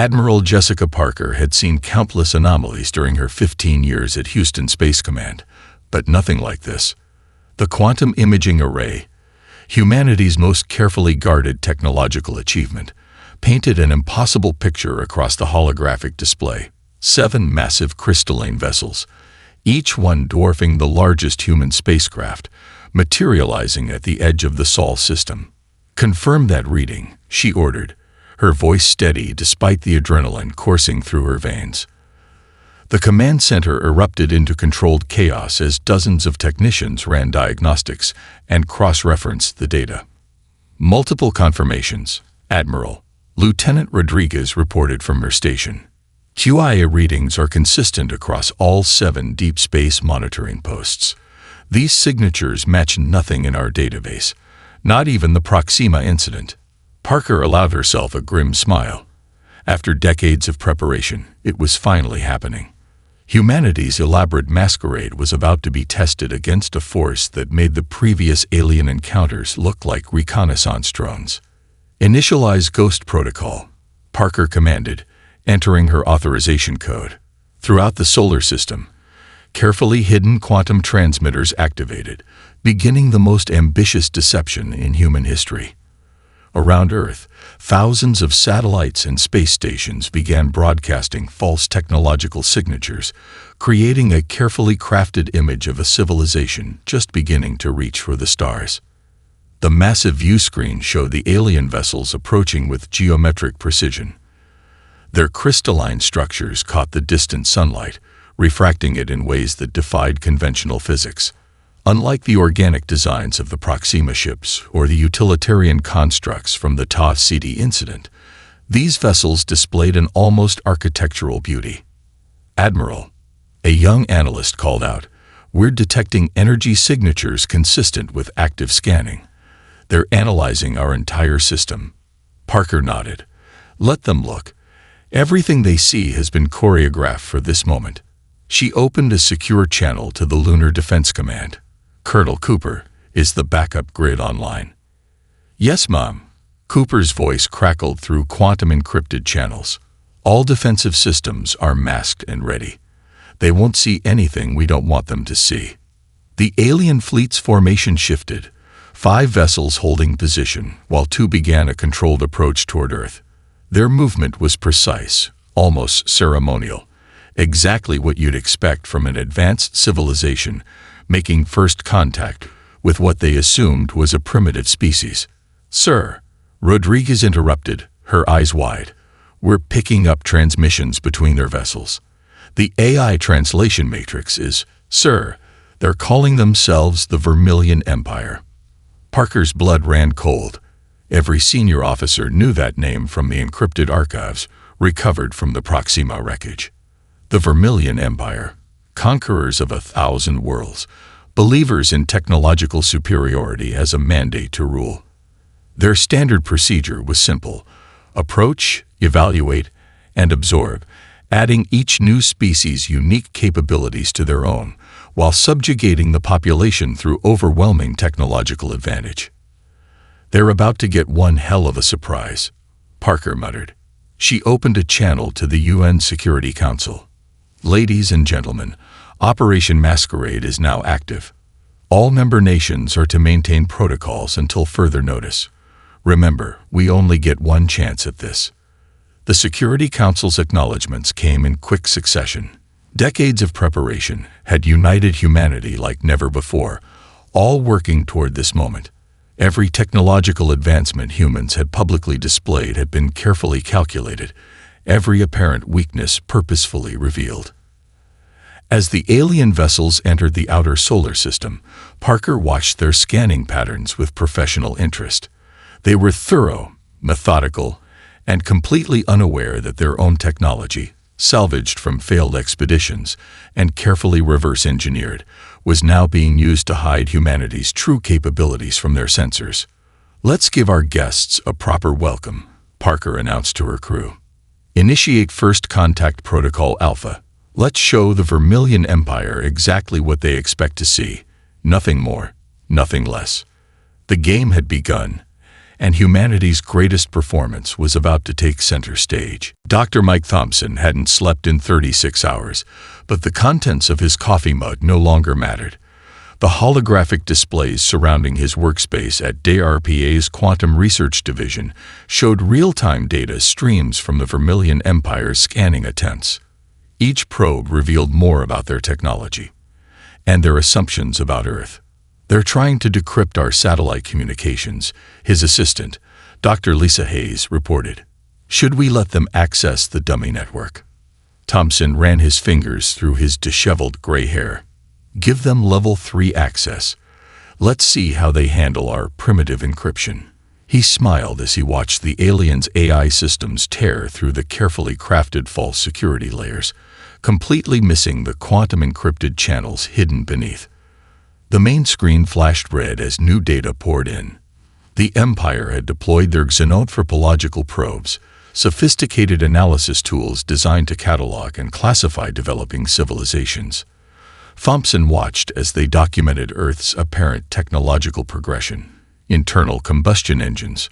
Admiral Jessica Parker had seen countless anomalies during her 15 years at Houston Space Command, but nothing like this. The Quantum Imaging Array, humanity's most carefully guarded technological achievement, painted an impossible picture across the holographic display. 7 massive crystalline vessels, each one dwarfing the largest human spacecraft, materializing at the edge of the Sol system. "Confirm that reading," she ordered, her voice steady despite the adrenaline coursing through her veins. The command center erupted into controlled chaos as dozens of technicians ran diagnostics and cross-referenced the data. "Multiple confirmations, Admiral," Lieutenant Rodriguez reported from her station. "QIA readings are consistent across all 7 deep space monitoring posts. These signatures match nothing in our database, not even the Proxima incident." Parker allowed herself a grim smile. After decades of preparation, it was finally happening. Humanity's elaborate masquerade was about to be tested against a force that made the previous alien encounters look like reconnaissance drones. "Initialize Ghost Protocol," Parker commanded, entering her authorization code. Throughout the solar system, carefully hidden quantum transmitters activated, beginning the most ambitious deception in human history. Around Earth, thousands of satellites and space stations began broadcasting false technological signatures, creating a carefully crafted image of a civilization just beginning to reach for the stars. The massive view screen showed the alien vessels approaching with geometric precision. Their crystalline structures caught the distant sunlight, refracting it in ways that defied conventional physics. Unlike the organic designs of the Proxima ships or the utilitarian constructs from the Ta-CD incident, these vessels displayed an almost architectural beauty. "Admiral," a young analyst called out, "we're detecting energy signatures consistent with active scanning. They're analyzing our entire system." Parker nodded. "Let them look. Everything they see has been choreographed for this moment." She opened a secure channel to the Lunar Defense Command. "Colonel Cooper, is the backup grid online?" "Yes, Mom." Cooper's voice crackled through quantum-encrypted channels. "All defensive systems are masked and ready. They won't see anything we don't want them to see." The alien fleet's formation shifted, 5 vessels holding position, while 2 began a controlled approach toward Earth. Their movement was precise, almost ceremonial, exactly what you'd expect from an advanced civilization making first contact with what they assumed was a primitive species. "Sir," Rodriguez interrupted, her eyes wide, "we're picking up transmissions between their vessels. The AI translation matrix is, sir, they're calling themselves the Vermilion Empire." Parker's blood ran cold. Every senior officer knew that name from the encrypted archives recovered from the Proxima wreckage. The Vermilion Empire, conquerors of 1,000 worlds, believers in technological superiority as a mandate to rule. Their standard procedure was simple: approach, evaluate, and absorb, adding each new species' unique capabilities to their own, while subjugating the population through overwhelming technological advantage. "They're about to get one hell of a surprise," Parker muttered. She opened a channel to the UN Security Council. "Ladies and gentlemen, Operation Masquerade is now active. All member nations are to maintain protocols until further notice. Remember, we only get one chance at this." The Security Council's acknowledgments came in quick succession. Decades of preparation had united humanity like never before, all working toward this moment. Every technological advancement humans had publicly displayed had been carefully calculated, every apparent weakness purposefully revealed. As the alien vessels entered the outer solar system, Parker watched their scanning patterns with professional interest. They were thorough, methodical, and completely unaware that their own technology, salvaged from failed expeditions and carefully reverse-engineered, was now being used to hide humanity's true capabilities from their sensors. "Let's give our guests a proper welcome," Parker announced to her crew. "Initiate First Contact Protocol Alpha. Let's show the Vermilion Empire exactly what they expect to see. Nothing more, nothing less." The game had begun, and humanity's greatest performance was about to take center stage. Dr. Mike Thompson hadn't slept in 36 hours, but the contents of his coffee mug no longer mattered. The holographic displays surrounding his workspace at DARPA's Quantum Research Division showed real-time data streams from the Vermilion Empire's scanning attempts. Each probe revealed more about their technology and their assumptions about Earth. "They're trying to decrypt our satellite communications," his assistant, Dr. Lisa Hayes, reported. "Should we let them access the dummy network?" Thompson ran his fingers through his disheveled gray hair. "Give them level 3 access. Let's see how they handle our primitive encryption." He smiled as he watched the aliens' AI systems tear through the carefully crafted false security layers, completely missing the quantum-encrypted channels hidden beneath. The main screen flashed red as new data poured in. The Empire had deployed their xenanthropological probes, sophisticated analysis tools designed to catalog and classify developing civilizations. Thompson watched as they documented Earth's apparent technological progression: internal combustion engines,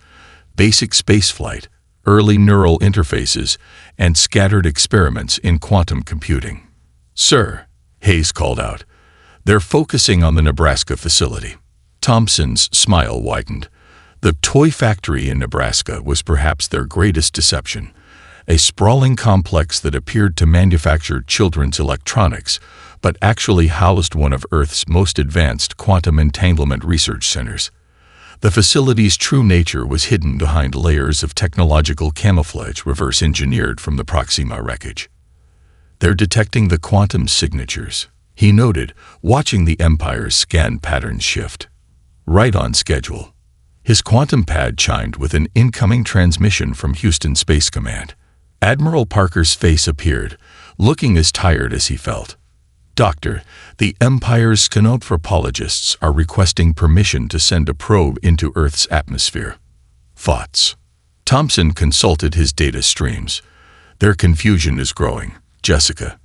basic spaceflight, early neural interfaces, and scattered experiments in quantum computing. "Sir," Hayes called out, "they're focusing on the Nebraska facility." Thompson's smile widened. The toy factory in Nebraska was perhaps their greatest deception, a sprawling complex that appeared to manufacture children's electronics, but actually housed one of Earth's most advanced quantum entanglement research centers. The facility's true nature was hidden behind layers of technological camouflage reverse-engineered from the Proxima wreckage. "They're detecting the quantum signatures," he noted, watching the Empire's scan patterns shift. "Right on schedule." His quantum pad chimed with an incoming transmission from Houston Space Command. Admiral Parker's face appeared, looking as tired as he felt. "Doctor, the Empire's xenanthropologists are requesting permission to send a probe into Earth's atmosphere." Thoughts? Thompson consulted his data streams. "Their confusion is growing, Jessica.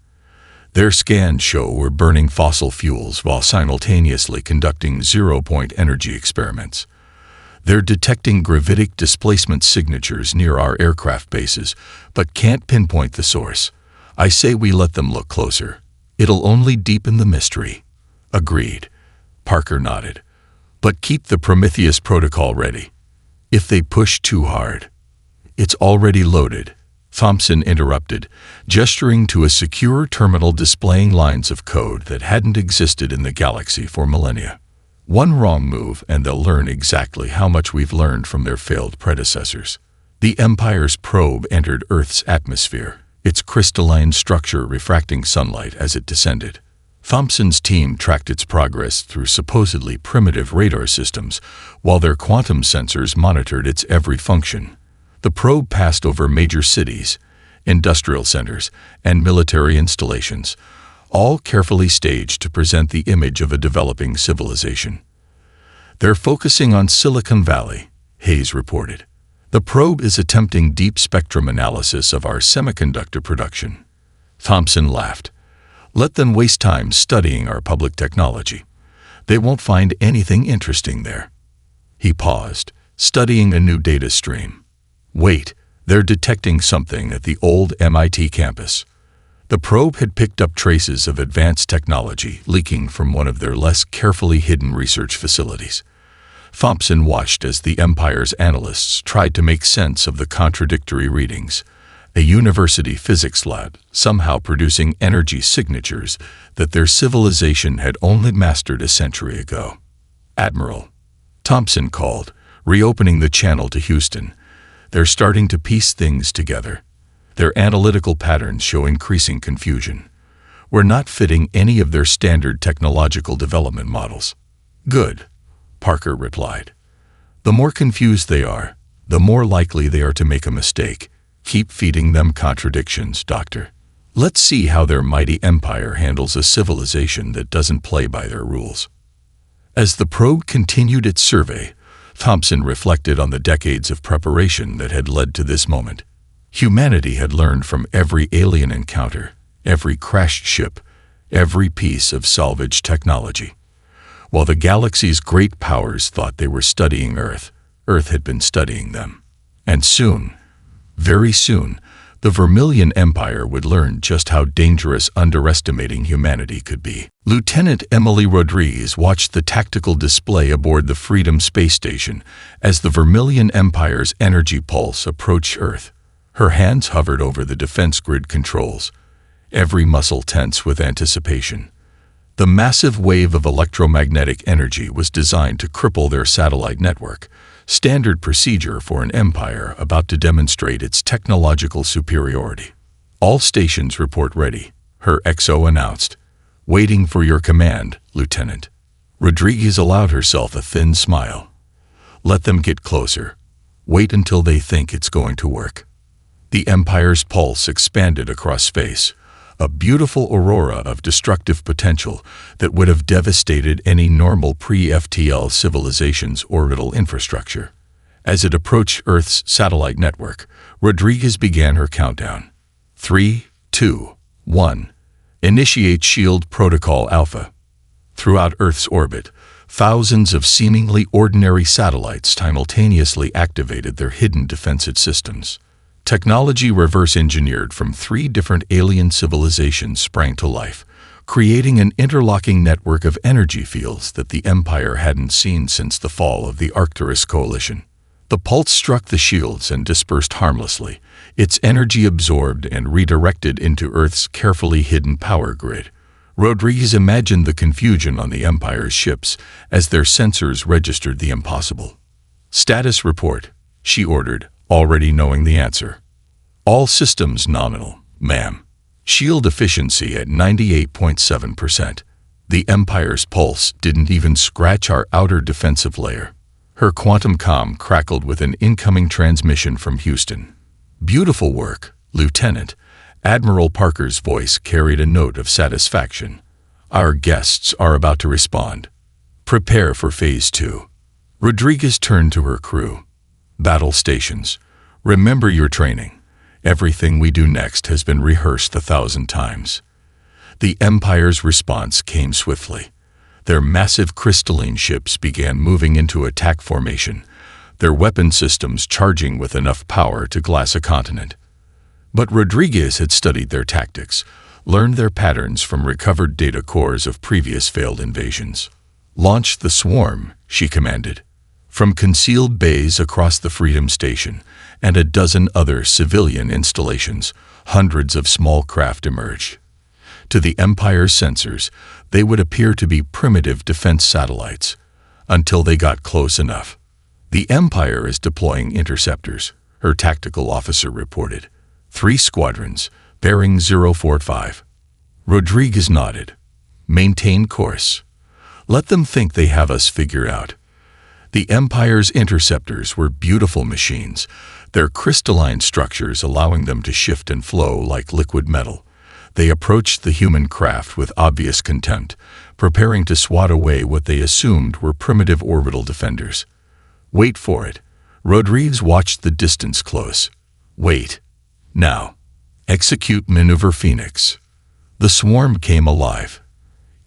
Their scans show we're burning fossil fuels while simultaneously conducting zero-point energy experiments. They're detecting gravitic displacement signatures near our aircraft bases, but can't pinpoint the source. I say we let them look closer. It'll only deepen the mystery." "Agreed," Parker nodded. "But keep the Prometheus protocol ready. If they push too hard." "It's already loaded," Thompson interrupted, gesturing to a secure terminal displaying lines of code that hadn't existed in the galaxy for millennia. "One wrong move and they'll learn exactly how much we've learned from their failed predecessors." The Empire's probe entered Earth's atmosphere, its crystalline structure refracting sunlight as it descended. Thompson's team tracked its progress through supposedly primitive radar systems, while their quantum sensors monitored its every function. The probe passed over major cities, industrial centers, and military installations, all carefully staged to present the image of a developing civilization. "They're focusing on Silicon Valley," Hayes reported. "The probe is attempting deep spectrum analysis of our semiconductor production." Thompson laughed. "Let them waste time studying our public technology. They won't find anything interesting there." He paused, studying a new data stream. "Wait, they're detecting something at the old MIT campus." The probe had picked up traces of advanced technology leaking from one of their less carefully hidden research facilities. Thompson watched as the Empire's analysts tried to make sense of the contradictory readings. A university physics lab somehow producing energy signatures that their civilization had only mastered a century ago. "Admiral," Thompson called, reopening the channel to Houston. "They're starting to piece things together. Their analytical patterns show increasing confusion. We're not fitting any of their standard technological development models." "Good," Parker replied. "The more confused they are, the more likely they are to make a mistake. Keep feeding them contradictions, Doctor. Let's see how their mighty empire handles a civilization that doesn't play by their rules." As the probe continued its survey, Thompson reflected on the decades of preparation that had led to this moment. Humanity had learned from every alien encounter, every crashed ship, every piece of salvaged technology. While the galaxy's great powers thought they were studying Earth, Earth had been studying them. And soon, very soon, the Vermilion Empire would learn just how dangerous underestimating humanity could be. Lieutenant Emily Rodriguez watched the tactical display aboard the Freedom space station as the Vermilion Empire's energy pulse approached Earth. Her hands hovered over the defense grid controls, every muscle tense with anticipation. The massive wave of electromagnetic energy was designed to cripple their satellite network, standard procedure for an empire about to demonstrate its technological superiority. "All stations report ready," her XO announced. "Waiting for your command, Lieutenant." Rodriguez allowed herself a thin smile. "Let them get closer. Wait until they think it's going to work." The Empire's pulse expanded across space, a beautiful aurora of destructive potential that would have devastated any normal pre-FTL civilization's orbital infrastructure. As it approached Earth's satellite network, Rodriguez began her countdown. 3, 2, 1. Initiate Shield Protocol Alpha. Throughout Earth's orbit, thousands of seemingly ordinary satellites simultaneously activated their hidden defensive systems. Technology reverse-engineered from 3 different alien civilizations sprang to life, creating an interlocking network of energy fields that the Empire hadn't seen since the fall of the Arcturus Coalition. The pulse struck the shields and dispersed harmlessly, its energy absorbed and redirected into Earth's carefully hidden power grid. Rodriguez imagined the confusion on the Empire's ships as their sensors registered the impossible. "Status report," she ordered, already knowing the answer. "All systems nominal, ma'am. Shield efficiency at 98.7%. The Empire's pulse didn't even scratch our outer defensive layer." Her quantum comm crackled with an incoming transmission from Houston. "Beautiful work, Lieutenant." Admiral Parker's voice carried a note of satisfaction. "Our guests are about to respond. Prepare for Phase 2. Rodriguez turned to her crew. "Battle stations, remember your training. Everything we do next has been rehearsed 1,000 times." The Empire's response came swiftly. Their massive crystalline ships began moving into attack formation, their weapon systems charging with enough power to glass a continent. But Rodriguez had studied their tactics, learned their patterns from recovered data cores of previous failed invasions. "Launch the swarm," she commanded. From concealed bays across the Freedom Station and a dozen other civilian installations, hundreds of small craft emerged. To the Empire's sensors, they would appear to be primitive defense satellites, until they got close enough. "The Empire is deploying interceptors," her tactical officer reported. 3 squadrons, bearing 045. Rodriguez nodded. "Maintain course. Let them think they have us figured out." The Empire's interceptors were beautiful machines, their crystalline structures allowing them to shift and flow like liquid metal. They approached the human craft with obvious contempt, preparing to swat away what they assumed were primitive orbital defenders. "Wait for it." Rodriguez watched the distance close. "Wait. Now. Execute Maneuver Phoenix." The swarm came alive.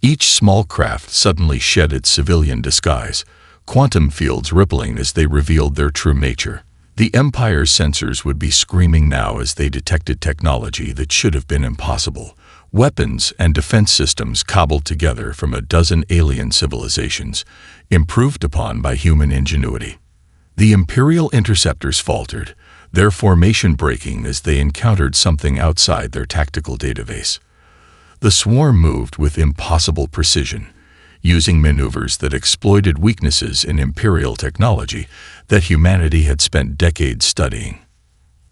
Each small craft suddenly shed its civilian disguise, quantum fields rippling as they revealed their true nature. The Empire's sensors would be screaming now as they detected technology that should have been impossible. Weapons and defense systems cobbled together from a dozen alien civilizations, improved upon by human ingenuity. The Imperial interceptors faltered, their formation breaking as they encountered something outside their tactical database. The swarm moved with impossible precision, using maneuvers that exploited weaknesses in Imperial technology that humanity had spent decades studying.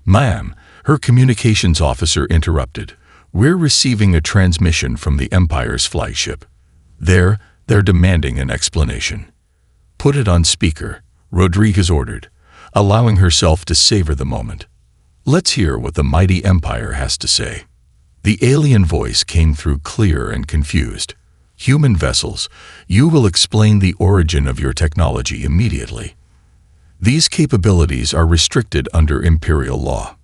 "Ma'am," her communications officer interrupted, "we're receiving a transmission from the Empire's flagship. They're demanding an explanation." "Put it on speaker," Rodriguez ordered, allowing herself to savor the moment. "Let's hear what the mighty Empire has to say." The alien voice came through clear and confused. "Human vessels, you will explain the origin of your technology immediately. These capabilities are restricted under Imperial law."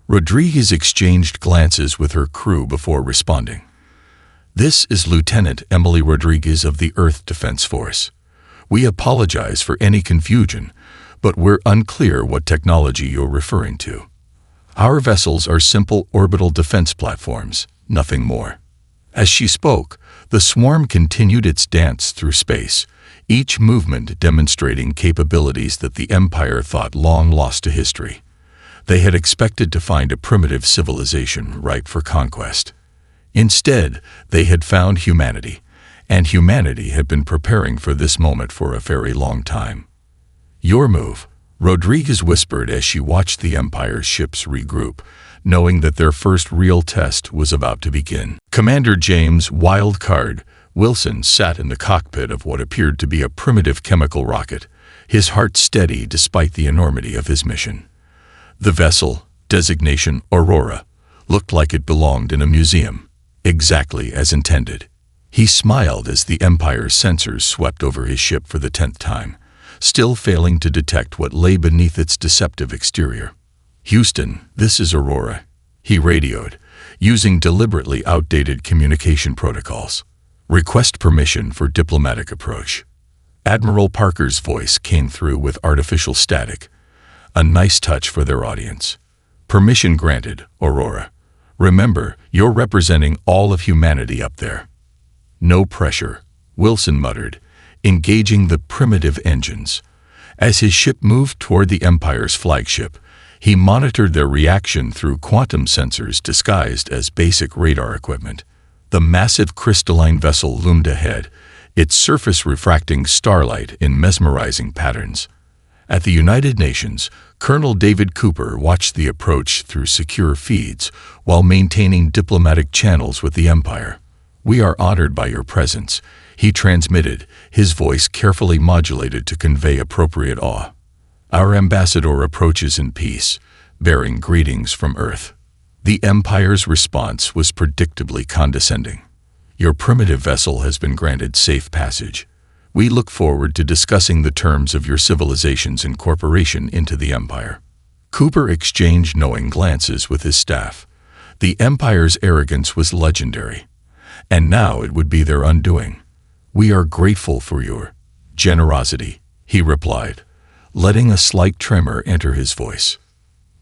Rodriguez exchanged glances with her crew before responding. "This is Lieutenant Emily Rodriguez of the Earth Defense Force. We apologize for any confusion, but we're unclear what technology you're referring to. Our vessels are simple orbital defense platforms, nothing more." As she spoke, the swarm continued its dance through space, each movement demonstrating capabilities that the Empire thought long lost to history. They had expected to find a primitive civilization ripe for conquest. Instead, they had found humanity, and humanity had been preparing for this moment for a very long time. "Your move," Rodriguez whispered as she watched the Empire's ships regroup, knowing that their first real test was about to begin. Commander James Wildcard Wilson sat in the cockpit of what appeared to be a primitive chemical rocket, his heart steady despite the enormity of his mission. The vessel, designation Aurora, looked like it belonged in a museum, exactly as intended. He smiled as the Empire's sensors swept over his ship for the 10th time, still failing to detect what lay beneath its deceptive exterior. "Houston, this is Aurora," he radioed, using deliberately outdated communication protocols. "Request permission for diplomatic approach." Admiral Parker's voice came through with artificial static, a nice touch for their audience. "Permission granted, Aurora. Remember, you're representing all of humanity up there." "No pressure," Wilson muttered, engaging the primitive engines. As his ship moved toward the Empire's flagship, he monitored their reaction through quantum sensors disguised as basic radar equipment. The massive crystalline vessel loomed ahead, its surface refracting starlight in mesmerizing patterns. At the United Nations, Colonel David Cooper watched the approach through secure feeds while maintaining diplomatic channels with the Empire. "We are honored by your presence," he transmitted, his voice carefully modulated to convey appropriate awe. "Our ambassador approaches in peace, bearing greetings from Earth." The Empire's response was predictably condescending. "Your primitive vessel has been granted safe passage. We look forward to discussing the terms of your civilization's incorporation into the Empire." Cooper exchanged knowing glances with his staff. The Empire's arrogance was legendary, and now it would be their undoing. "We are grateful for your generosity," he replied, letting a slight tremor enter his voice.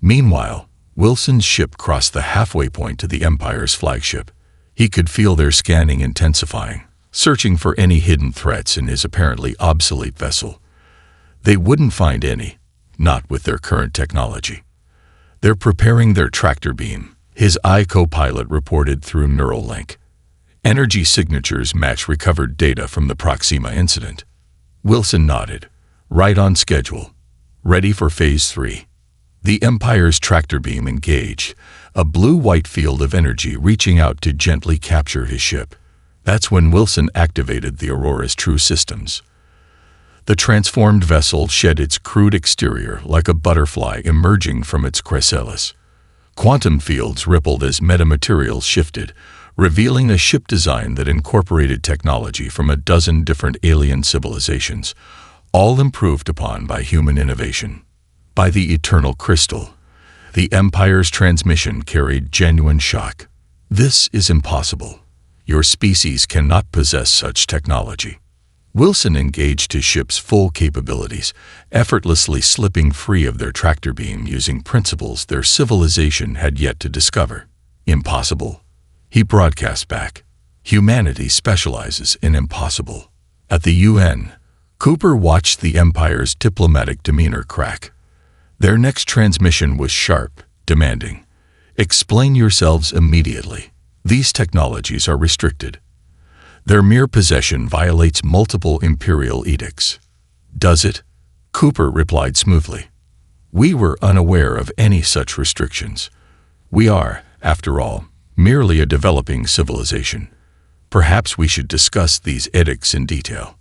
Meanwhile, Wilson's ship crossed the halfway point to the Empire's flagship. He could feel their scanning intensifying, searching for any hidden threats in his apparently obsolete vessel. They wouldn't find any, not with their current technology. "They're preparing their tractor beam," his co-pilot reported through Neuralink. "Energy signatures match recovered data from the Proxima incident." Wilson nodded. "Right on schedule. Ready for Phase 3. The Empire's tractor beam engaged, a blue-white field of energy reaching out to gently capture his ship. That's when Wilson activated the Aurora's true systems. The transformed vessel shed its crude exterior like a butterfly emerging from its chrysalis. Quantum fields rippled as metamaterials shifted, revealing a ship design that incorporated technology from a dozen different alien civilizations, all improved upon by human innovation. By the eternal crystal, the Empire's transmission carried genuine shock. "This is impossible. Your species cannot possess such technology." Wilson engaged his ship's full capabilities, effortlessly slipping free of their tractor beam using principles their civilization had yet to discover. "Impossible," he broadcast back. "Humanity specializes in impossible." At the UN, Cooper watched the Empire's diplomatic demeanor crack. Their next transmission was sharp, demanding, "Explain yourselves immediately. These technologies are restricted. Their mere possession violates multiple imperial edicts." "Does it?" Cooper replied smoothly. "We were unaware of any such restrictions. We are, after all, merely a developing civilization. Perhaps we should discuss these edicts in detail."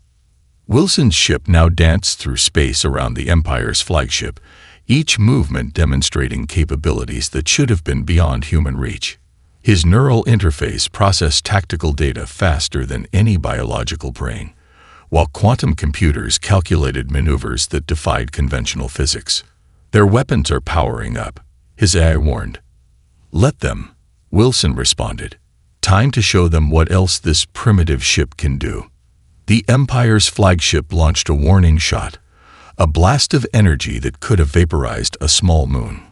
Wilson's ship now danced through space around the Empire's flagship, each movement demonstrating capabilities that should have been beyond human reach. His neural interface processed tactical data faster than any biological brain, while quantum computers calculated maneuvers that defied conventional physics. "Their weapons are powering up," his AI warned. "Let them," Wilson responded. "Time to show them what else this primitive ship can do." The Empire's flagship launched a warning shot, a blast of energy that could have vaporized a small moon.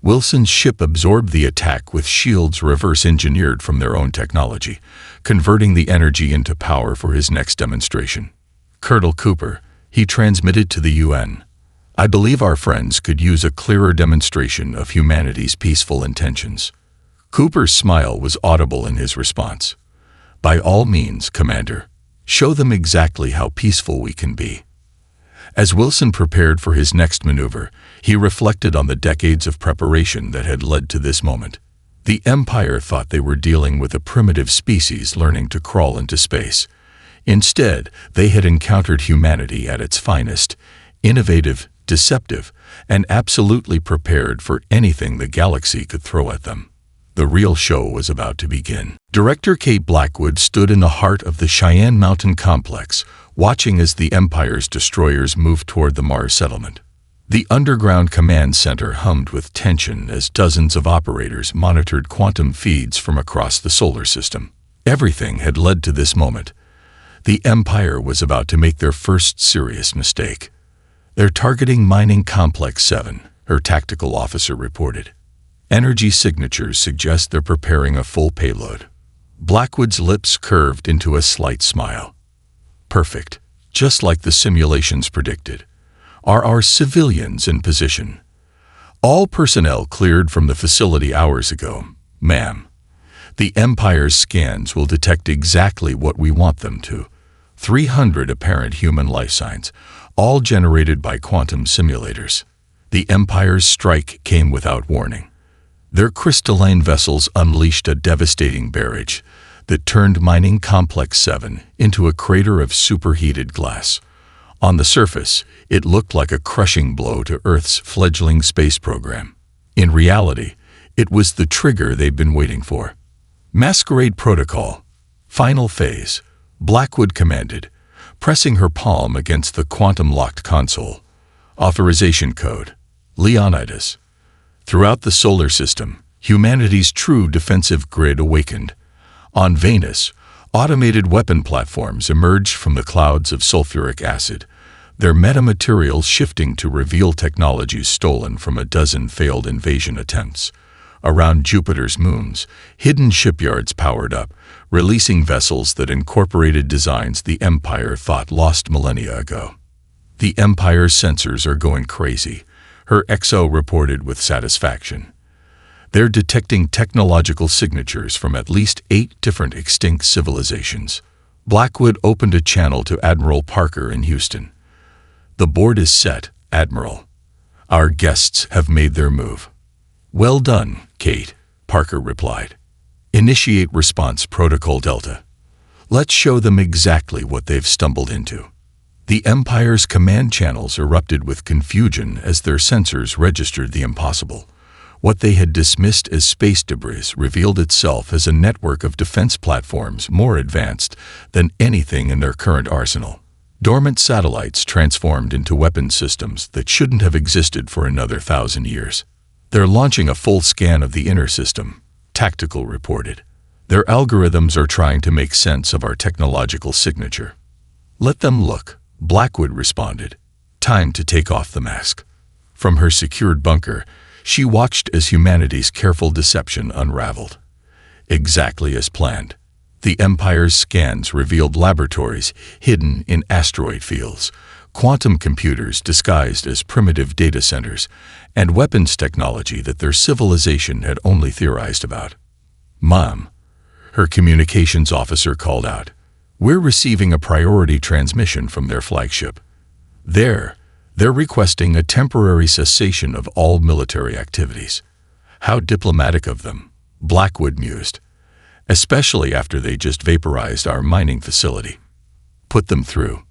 Wilson's ship absorbed the attack with shields reverse-engineered from their own technology, converting the energy into power for his next demonstration. Colonel Cooper, he transmitted to the UN. I believe our friends could use a clearer demonstration of humanity's peaceful intentions. Cooper's smile was audible in his response. By all means, Commander, show them exactly how peaceful we can be. As Wilson prepared for his next maneuver, he reflected on the decades of preparation that had led to this moment. The Empire thought they were dealing with a primitive species learning to crawl into space. Instead, they had encountered humanity at its finest, innovative, deceptive, and absolutely prepared for anything the galaxy could throw at them. The real show was about to begin. Director Kate Blackwood stood in the heart of the Cheyenne Mountain complex, watching as the Empire's destroyers moved toward the Mars settlement. The underground command center hummed with tension as dozens of operators monitored quantum feeds from across the solar system. Everything had led to this moment. The Empire was about to make their first serious mistake. They're targeting Mining Complex 7, her tactical officer reported. Energy signatures suggest they're preparing a full payload. Blackwood's lips curved into a slight smile. Perfect, just like the simulations predicted. Are our civilians in position? All personnel cleared from the facility hours ago, ma'am. The Empire's scans will detect exactly what we want them to. 300 apparent human life signs, all generated by quantum simulators. The Empire's strike came without warning. Their crystalline vessels unleashed a devastating barrage that turned Mining Complex 7 into a crater of superheated glass. On the surface, it looked like a crushing blow to Earth's fledgling space program. In reality, it was the trigger they'd been waiting for. Masquerade Protocol. Final phase, Blackwood commanded, pressing her palm against the quantum-locked console. Authorization code, Leonidas. Throughout the solar system, humanity's true defensive grid awakened. On Venus, automated weapon platforms emerged from the clouds of sulfuric acid, their metamaterials shifting to reveal technologies stolen from a dozen failed invasion attempts. Around Jupiter's moons, hidden shipyards powered up, releasing vessels that incorporated designs the Empire thought lost millennia ago. The Empire's sensors are going crazy, her XO reported with satisfaction. They're detecting technological signatures from at least 8 different extinct civilizations. Blackwood opened a channel to Admiral Parker in Houston. The board is set, Admiral. Our guests have made their move. Well done, Kate, Parker replied. Initiate response protocol Delta. Let's show them exactly what they've stumbled into. The Empire's command channels erupted with confusion as their sensors registered the impossible. What they had dismissed as space debris revealed itself as a network of defense platforms more advanced than anything in their current arsenal. Dormant satellites transformed into weapon systems that shouldn't have existed for another 1,000 years. They're launching a full scan of the inner system, Tactical reported. Their algorithms are trying to make sense of our technological signature. Let them look, Blackwood responded. Time to take off the mask. From her secured bunker, she watched as humanity's careful deception unraveled. Exactly as planned. The Empire's scans revealed laboratories hidden in asteroid fields, quantum computers disguised as primitive data centers, and weapons technology that their civilization had only theorized about. Mom, her communications officer called out, we're receiving a priority transmission from their flagship. They're requesting a temporary cessation of all military activities. How diplomatic of them, Blackwood mused, especially after they just vaporized our mining facility. Put them through.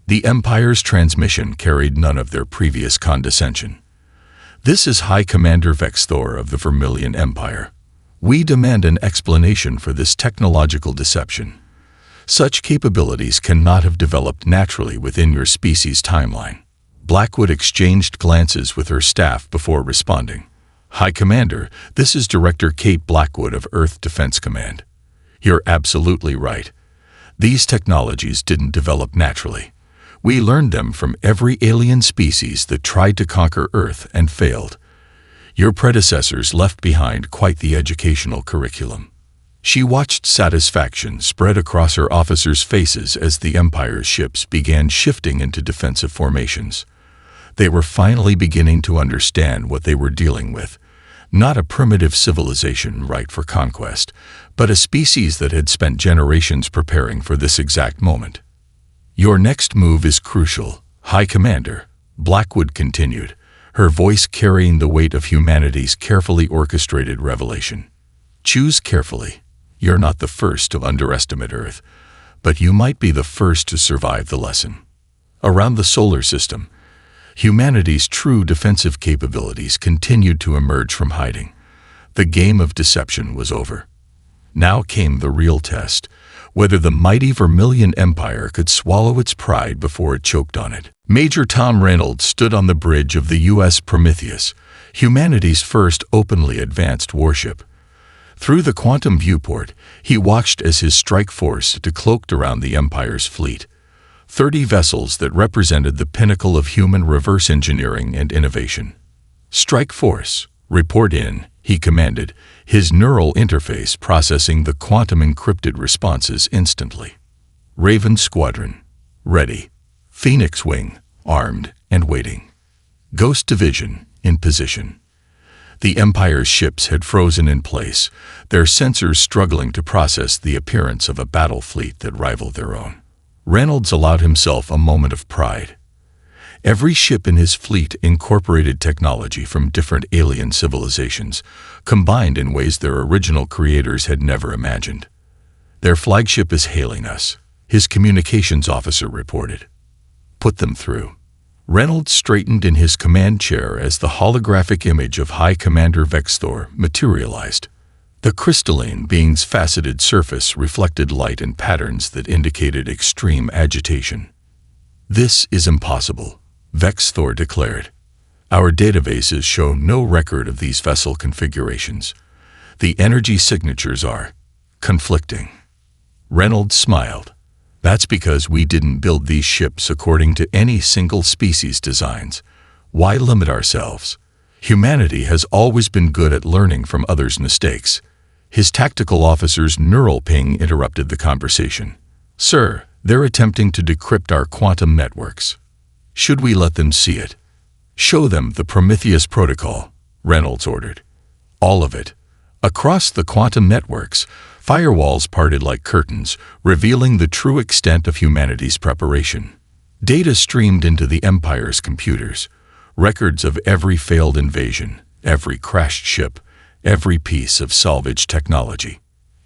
The Empire's transmission carried none of their previous condescension. This is High Commander Vexthor of the Vermilion Empire. We demand an explanation for this technological deception. Such capabilities cannot have developed naturally within your species' timeline. Blackwood exchanged glances with her staff before responding. High Commander, this is Director Kate Blackwood of Earth Defense Command. You're absolutely right. These technologies didn't develop naturally. We learned them from every alien species that tried to conquer Earth and failed. Your predecessors left behind quite the educational curriculum." She watched satisfaction spread across her officers' faces as the Empire's ships began shifting into defensive formations. They were finally beginning to understand what they were dealing with. Not a primitive civilization ripe for conquest, but a species that had spent generations preparing for this exact moment. "Your next move is crucial, High Commander," Blackwood continued, her voice carrying the weight of humanity's carefully orchestrated revelation. "Choose carefully. You're not the first to underestimate Earth, but you might be the first to survive the lesson." Around the solar system, humanity's true defensive capabilities continued to emerge from hiding. The game of deception was over. Now came the real test, whether the mighty Vermilion Empire could swallow its pride before it choked on it. Major Tom Reynolds stood on the bridge of the U.S. Prometheus, humanity's first openly advanced warship. Through the quantum viewport, he watched as his strike force decloaked around the Empire's fleet. 30 vessels that represented the pinnacle of human reverse engineering and innovation. "Strike force, report in," he commanded, his neural interface processing the quantum-encrypted responses instantly. "Raven Squadron, ready. Phoenix Wing, armed and waiting. Ghost Division, in position." The Empire's ships had frozen in place, their sensors struggling to process the appearance of a battle fleet that rivaled their own. Reynolds allowed himself a moment of pride. Every ship in his fleet incorporated technology from different alien civilizations, combined in ways their original creators had never imagined. "Their flagship is hailing us," his communications officer reported. "Put them through." Reynolds straightened in his command chair as the holographic image of High Commander Vexthor materialized. The crystalline being's faceted surface reflected light in patterns that indicated extreme agitation. "This is impossible," Vexthor declared. "Our databases show no record of these vessel configurations. The energy signatures are conflicting." Reynolds smiled. "That's because we didn't build these ships according to any single species' designs. Why limit ourselves? Humanity has always been good at learning from others' mistakes." His tactical officer's neural ping interrupted the conversation. "Sir, they're attempting to decrypt our quantum networks. Should we let them see it?" "Show them the Prometheus protocol," Reynolds ordered. "All of it." Across the quantum networks, firewalls parted like curtains, revealing the true extent of humanity's preparation. Data streamed into the Empire's computers, records of every failed invasion, every crashed ship, every piece of salvage technology.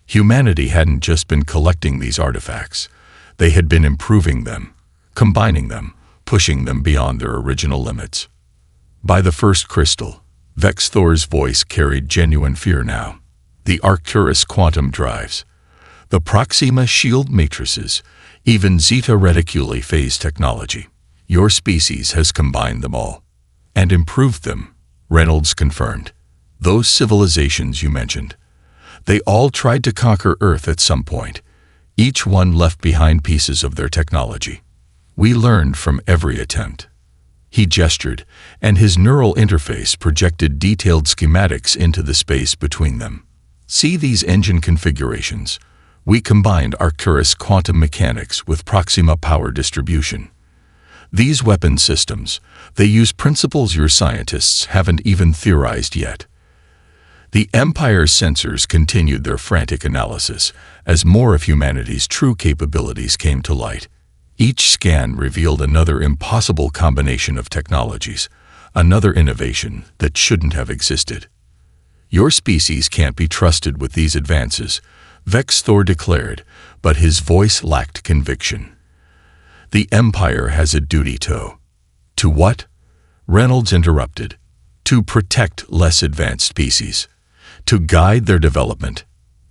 Humanity hadn't just been collecting these artifacts. They had been improving them, combining them, pushing them beyond their original limits. By the first crystal, Vexthor's voice carried genuine fear now. The Arcturus quantum drives, the Proxima shield matrices, even Zeta Reticuli phase technology. Your species has combined them all. And improved them, Reynolds confirmed. Those civilizations you mentioned, they all tried to conquer Earth at some point. Each one left behind pieces of their technology. We learned from every attempt. He gestured, and his neural interface projected detailed schematics into the space between them. "See these engine configurations? We combined Arcturus quantum mechanics with Proxima power distribution. These weapon systems, they use principles your scientists haven't even theorized yet." The Empire's sensors continued their frantic analysis as more of humanity's true capabilities came to light. Each scan revealed another impossible combination of technologies, another innovation that shouldn't have existed. "Your species can't be trusted with these advances," Vexthor declared, but his voice lacked conviction. "The Empire has a duty to." "To what?" Reynolds interrupted. "To protect less advanced species. To guide their development."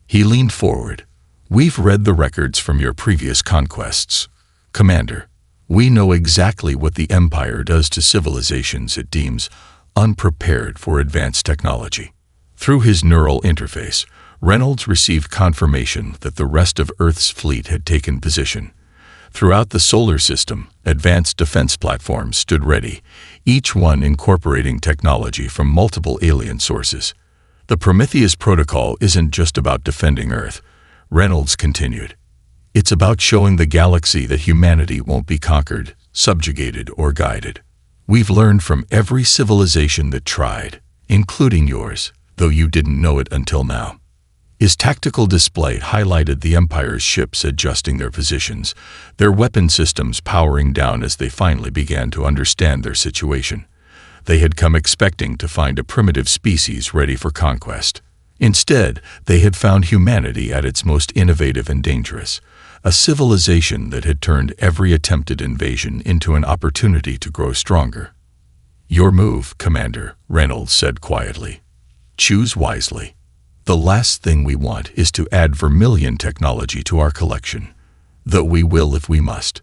He leaned forward. "We've read the records from your previous conquests. Commander, we know exactly what the Empire does to civilizations it deems unprepared for advanced technology." Through his neural interface, Reynolds received confirmation that the rest of Earth's fleet had taken position. Throughout the solar system, advanced defense platforms stood ready, each one incorporating technology from multiple alien sources. The Prometheus Protocol isn't just about defending Earth, Reynolds continued. It's about showing the galaxy that humanity won't be conquered, subjugated, or guided. We've learned from every civilization that tried, including yours, though you didn't know it until now. His tactical display highlighted the Empire's ships adjusting their positions, their weapon systems powering down as they finally began to understand their situation. They had come expecting to find a primitive species ready for conquest. Instead, they had found humanity at its most innovative and dangerous, a civilization that had turned every attempted invasion into an opportunity to grow stronger. "Your move, Commander," Reynolds said quietly. "Choose wisely. The last thing we want is to add vermilion technology to our collection, though we will if we must."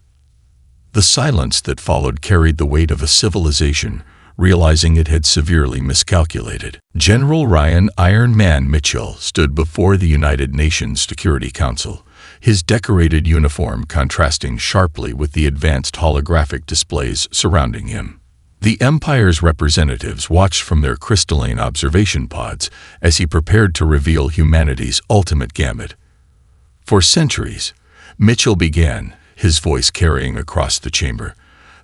The silence that followed carried the weight of a civilization, realizing it had severely miscalculated. General Ryan "Iron Man" Mitchell stood before the United Nations Security Council, his decorated uniform contrasting sharply with the advanced holographic displays surrounding him. The Empire's representatives watched from their crystalline observation pods as he prepared to reveal humanity's ultimate gambit. "For centuries," Mitchell began, his voice carrying across the chamber,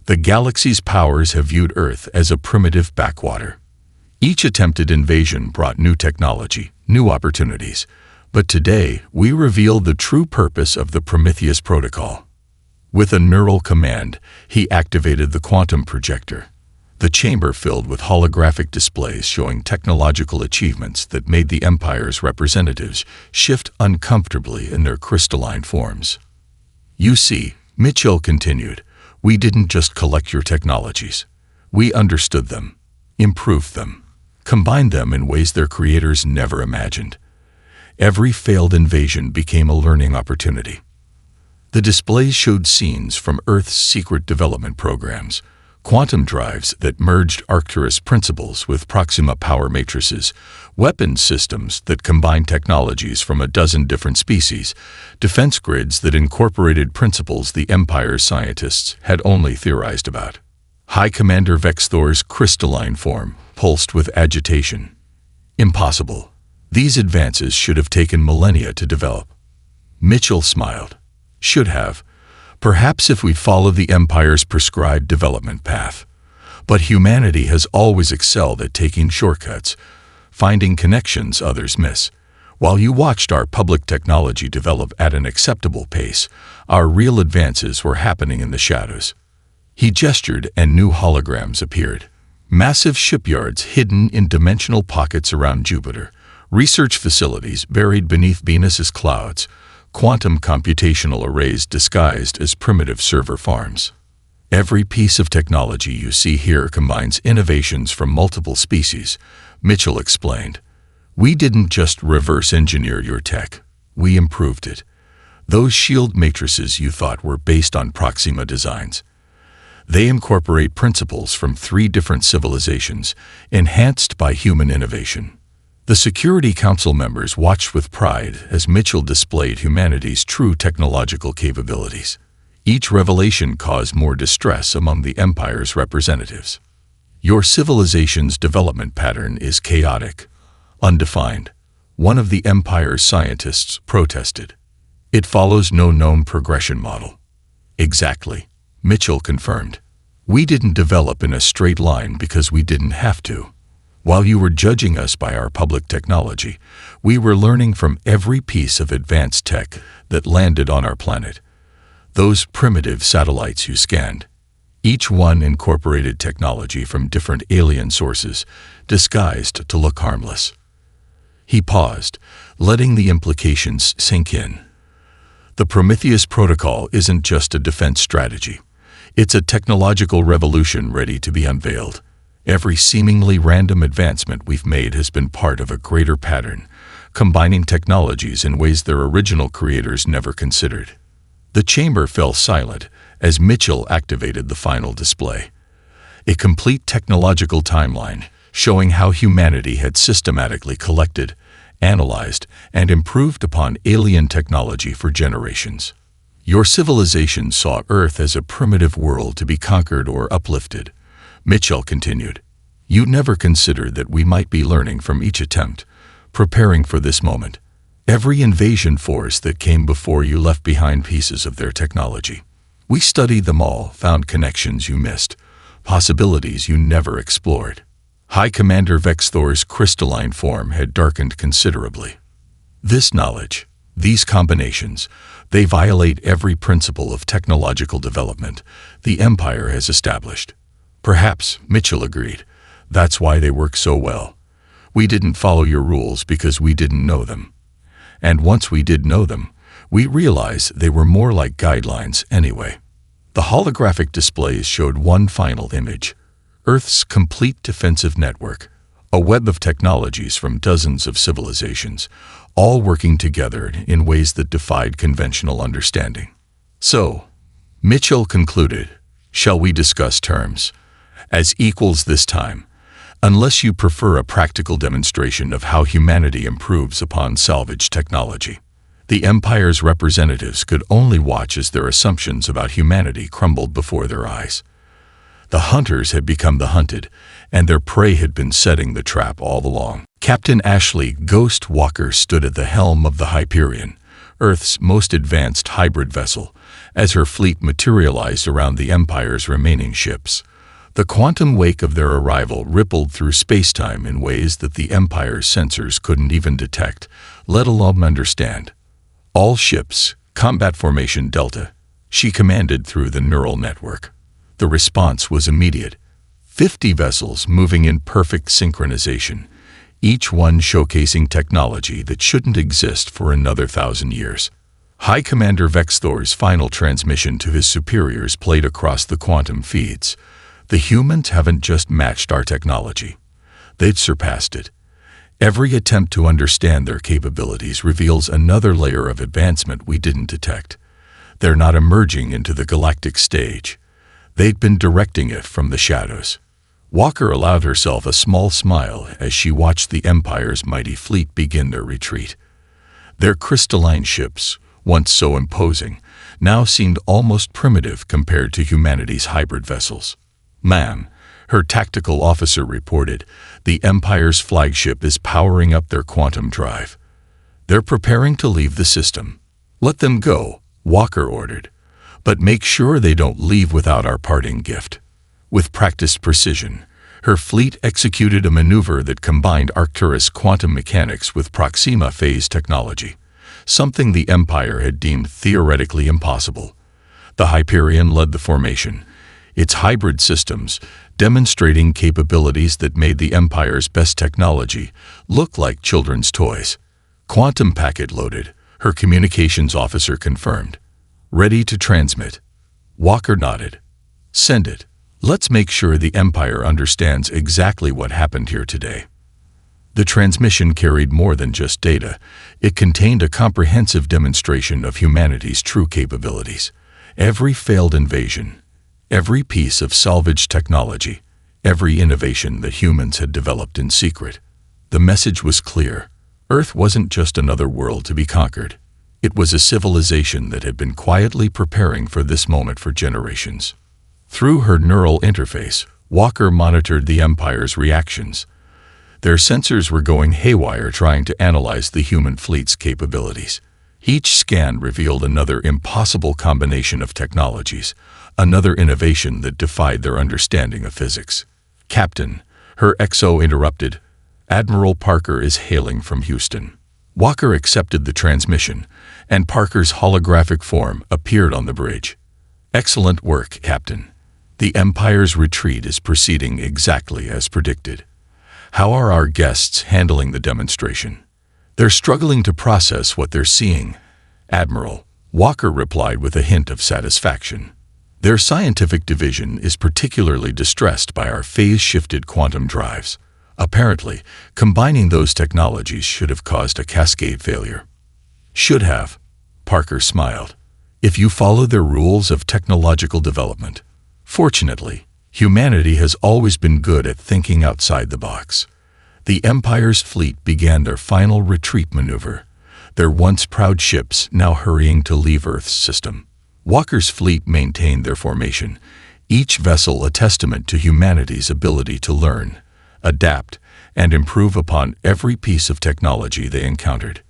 "the galaxy's powers have viewed Earth as a primitive backwater. Each attempted invasion brought new technology, new opportunities, but today we reveal the true purpose of the Prometheus Protocol." With a neural command, he activated the quantum projector. The chamber filled with holographic displays showing technological achievements that made the Empire's representatives shift uncomfortably in their crystalline forms. "You see," Mitchell continued, "we didn't just collect your technologies. We understood them, improved them, combined them in ways their creators never imagined. Every failed invasion became a learning opportunity." The displays showed scenes from Earth's secret development programs, quantum drives that merged Arcturus principles with Proxima power matrices, weapons systems that combined technologies from a dozen different species, defense grids that incorporated principles the Empire's scientists had only theorized about. High Commander Vexthor's crystalline form pulsed with agitation. "Impossible. These advances should have taken millennia to develop." Mitchell smiled. "Should have. Perhaps if we'd followed the Empire's prescribed development path. But humanity has always excelled at taking shortcuts, finding connections others miss. While you watched our public technology develop at an acceptable pace, our real advances were happening in the shadows." He gestured and new holograms appeared. Massive shipyards hidden in dimensional pockets around Jupiter, research facilities buried beneath Venus's clouds, quantum computational arrays disguised as primitive server farms. "Every piece of technology you see here combines innovations from multiple species," Mitchell explained. "We didn't just reverse engineer your tech, we improved it. Those shield matrices you thought were based on Proxima designs. They incorporate principles from 3 different civilizations, enhanced by human innovation." The Security Council members watched with pride as Mitchell displayed humanity's true technological capabilities. Each revelation caused more distress among the Empire's representatives. "Your civilization's development pattern is chaotic, undefined," one of the Empire's scientists protested. "It follows no known progression model." "Exactly," Mitchell confirmed. "We didn't develop in a straight line because we didn't have to. While you were judging us by our public technology, we were learning from every piece of advanced tech that landed on our planet. Those primitive satellites you scanned, each one incorporated technology from different alien sources, disguised to look harmless." He paused, letting the implications sink in. The Prometheus Protocol isn't just a defense strategy. It's a technological revolution ready to be unveiled. Every seemingly random advancement we've made has been part of a greater pattern, combining technologies in ways their original creators never considered. The chamber fell silent as Mitchell activated the final display. A complete technological timeline showing how humanity had systematically collected, analyzed, and improved upon alien technology for generations. Your civilization saw Earth as a primitive world to be conquered or uplifted. Mitchell continued. You never considered that we might be learning from each attempt, preparing for this moment. Every invasion force that came before you left behind pieces of their technology. We studied them all, found connections you missed, possibilities you never explored. High Commander Vexthor's crystalline form had darkened considerably. This knowledge, these combinations, they violate every principle of technological development the Empire has established. Perhaps, Mitchell agreed, that's why they work so well. We didn't follow your rules because we didn't know them. And once we did know them, we realized they were more like guidelines anyway. The holographic displays showed one final image, Earth's complete defensive network, a web of technologies from dozens of civilizations, all working together in ways that defied conventional understanding. So, Mitchell concluded, shall we discuss terms? As equals this time, unless you prefer a practical demonstration of how humanity improves upon salvage technology. The Empire's representatives could only watch as their assumptions about humanity crumbled before their eyes. The hunters had become the hunted, and their prey had been setting the trap all along. Captain Ashley Ghost Walker stood at the helm of the Hyperion, Earth's most advanced hybrid vessel, as her fleet materialized around the Empire's remaining ships. The quantum wake of their arrival rippled through spacetime in ways that the Empire's sensors couldn't even detect, let alone understand. All ships, Combat Formation Delta, she commanded through the neural network. The response was immediate. 50 vessels moving in perfect synchronization, each one showcasing technology that shouldn't exist for another 1,000 years. High Commander Vexthor's final transmission to his superiors played across the quantum feeds. The humans haven't just matched our technology. They've surpassed it. Every attempt to understand their capabilities reveals another layer of advancement we didn't detect. They're not emerging into the galactic stage. They'd been directing it from the shadows. Walker allowed herself a small smile as she watched the Empire's mighty fleet begin their retreat. Their crystalline ships, once so imposing, now seemed almost primitive compared to humanity's hybrid vessels. Ma'am, her tactical officer reported, the Empire's flagship is powering up their quantum drive. They're preparing to leave the system. Let them go, Walker ordered. But make sure they don't leave without our parting gift. With practiced precision, her fleet executed a maneuver that combined Arcturus quantum mechanics with Proxima phase technology, something the Empire had deemed theoretically impossible. The Hyperion led the formation, its hybrid systems demonstrating capabilities that made the Empire's best technology look like children's toys. Quantum packet loaded, her communications officer confirmed. Ready to transmit. Walker nodded. Send it. Let's make sure the Empire understands exactly what happened here today. The transmission carried more than just data. It contained a comprehensive demonstration of humanity's true capabilities. Every failed invasion, every piece of salvage technology, every innovation that humans had developed in secret. The message was clear. Earth wasn't just another world to be conquered. It was a civilization that had been quietly preparing for this moment for generations. Through her neural interface, Walker monitored the Empire's reactions. Their sensors were going haywire trying to analyze the human fleet's capabilities. Each scan revealed another impossible combination of technologies, another innovation that defied their understanding of physics. Captain, her XO interrupted. Admiral Parker is hailing from Houston. Walker accepted the transmission, and Parker's holographic form appeared on the bridge. Excellent work, Captain. The Empire's retreat is proceeding exactly as predicted. How are our guests handling the demonstration? They're struggling to process what they're seeing, Admiral. Walker replied with a hint of satisfaction. Their scientific division is particularly distressed by our phase-shifted quantum drives. Apparently, combining those technologies should have caused a cascade failure. Should have, Parker smiled, if you follow their rules of technological development. Fortunately, humanity has always been good at thinking outside the box. The Empire's fleet began their final retreat maneuver, their once proud ships now hurrying to leave Earth's system. Walker's fleet maintained their formation, each vessel a testament to humanity's ability to learn, adapt, and improve upon every piece of technology they encountered.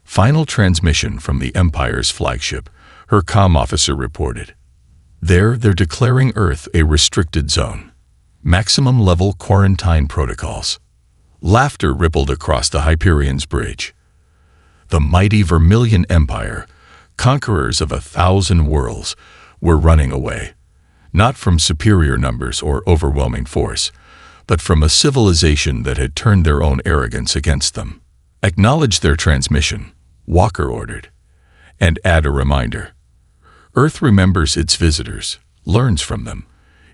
Final transmission from the Empire's flagship, her comm officer reported. There, they're declaring Earth a restricted zone. Maximum level quarantine protocols. Laughter rippled across the Hyperion's bridge. The mighty Vermilion Empire, conquerors of 1,000 worlds, were running away, not from superior numbers or overwhelming force, but from a civilization that had turned their own arrogance against them. Acknowledge their transmission, Walker ordered, and add a reminder. Earth remembers its visitors, learns from them,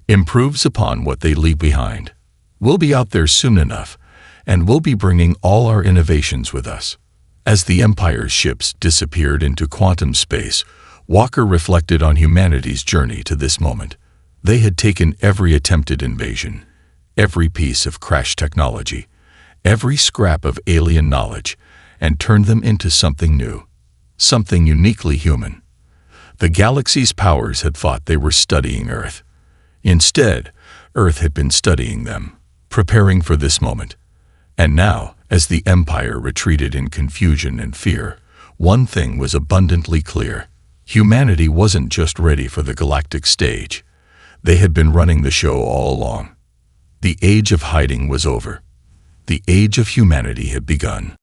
improves upon what they leave behind. We'll be out there soon enough, and we'll be bringing all our innovations with us. As the Empire's ships disappeared into quantum space, Walker reflected on humanity's journey to this moment. They had taken every attempted invasion, every piece of crash technology, every scrap of alien knowledge, and turned them into something new, something uniquely human. The galaxy's powers had thought they were studying Earth. Instead, Earth had been studying them, preparing for this moment. And now, as the Empire retreated in confusion and fear, one thing was abundantly clear. Humanity wasn't just ready for the galactic stage. They had been running the show all along. The age of hiding was over. The age of humanity had begun.